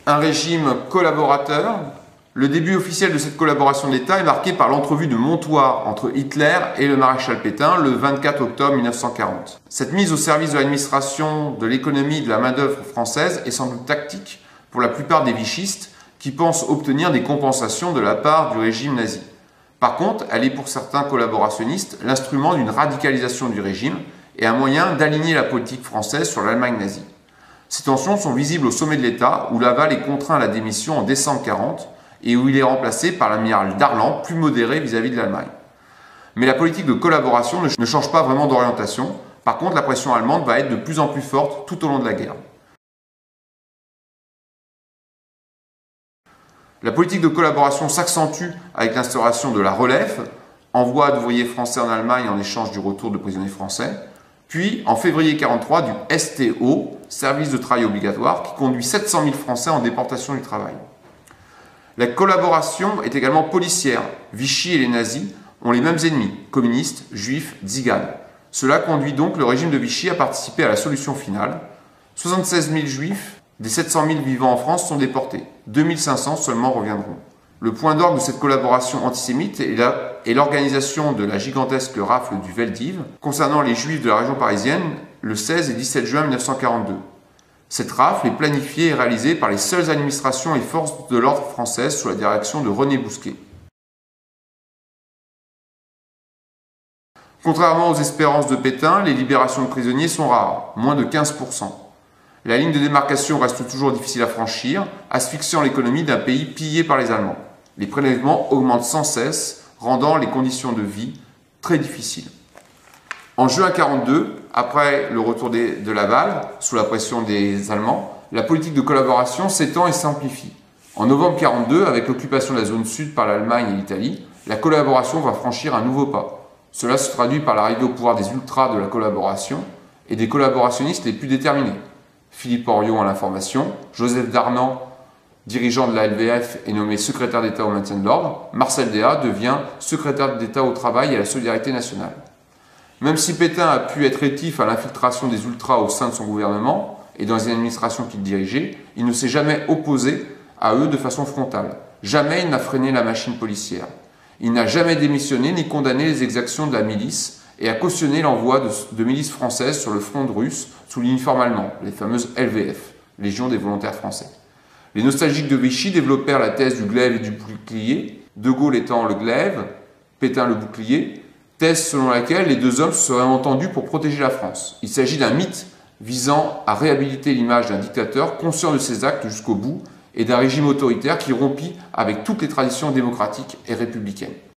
un régime collaborateur. Le début officiel de cette collaboration de l'État est marqué par l'entrevue de Montoire entre Hitler et le maréchal Pétain le 24 octobre 1940. Cette mise au service de l'administration, de l'économie et de la main-d'œuvre française est sans doute tactique pour la plupart des vichistes qui pensent obtenir des compensations de la part du régime nazi. Par contre, elle est pour certains collaborationnistes l'instrument d'une radicalisation du régime et un moyen d'aligner la politique française sur l'Allemagne nazie. Ces tensions sont visibles au sommet de l'État où Laval est contraint à la démission en décembre 1940 et où il est remplacé par l'amiral Darlan, plus modéré vis-à-vis de l'Allemagne. Mais la politique de collaboration ne change pas vraiment d'orientation. Par contre, la pression allemande va être de plus en plus forte tout au long de la guerre. La politique de collaboration s'accentue avec l'instauration de la relève, envoi d'ouvriers français en Allemagne en échange du retour de prisonniers français, puis en février 1943 du STO, service de travail obligatoire, qui conduit 700 000 Français en déportation du travail. La collaboration est également policière. Vichy et les nazis ont les mêmes ennemis, communistes, juifs, tziganes. Cela conduit donc le régime de Vichy à participer à la solution finale. 76 000 juifs des 700 000 vivant en France sont déportés. 2500 seulement reviendront. Le point d'orgue de cette collaboration antisémite est l'organisation de la gigantesque rafle du Veldiv concernant les juifs de la région parisienne le 16 et 17 juin 1942. Cette rafle est planifiée et réalisée par les seules administrations et forces de l'ordre françaises sous la direction de René Bousquet. Contrairement aux espérances de Pétain, les libérations de prisonniers sont rares, moins de 15%. La ligne de démarcation reste toujours difficile à franchir, asphyxiant l'économie d'un pays pillé par les Allemands. Les prélèvements augmentent sans cesse, rendant les conditions de vie très difficiles. En juin 1942, après le retour de Laval, sous la pression des Allemands, la politique de collaboration s'étend et s'amplifie. En novembre 1942, avec l'occupation de la zone sud par l'Allemagne et l'Italie, la collaboration va franchir un nouveau pas. Cela se traduit par l'arrivée au pouvoir des ultras de la collaboration et des collaborationnistes les plus déterminés. Philippe Orion à l'information, Joseph Darnan, dirigeant de la LVF, est nommé secrétaire d'État au maintien de l'ordre. Marcel Déat devient secrétaire d'État au travail et à la solidarité nationale. Même si Pétain a pu être rétif à l'infiltration des ultras au sein de son gouvernement et dans les administrations qu'il dirigeait, il ne s'est jamais opposé à eux de façon frontale. Jamais il n'a freiné la machine policière. Il n'a jamais démissionné ni condamné les exactions de la milice et a cautionné l'envoi de milices françaises sur le front russe sous l'uniforme allemand, les fameuses LVF, Légion des volontaires français. Les nostalgiques de Vichy développèrent la thèse du glaive et du bouclier, De Gaulle étant le glaive, Pétain le bouclier, thèse selon laquelle les deux hommes se seraient entendus pour protéger la France. Il s'agit d'un mythe visant à réhabiliter l'image d'un dictateur conscient de ses actes jusqu'au bout et d'un régime autoritaire qui rompit avec toutes les traditions démocratiques et républicaines.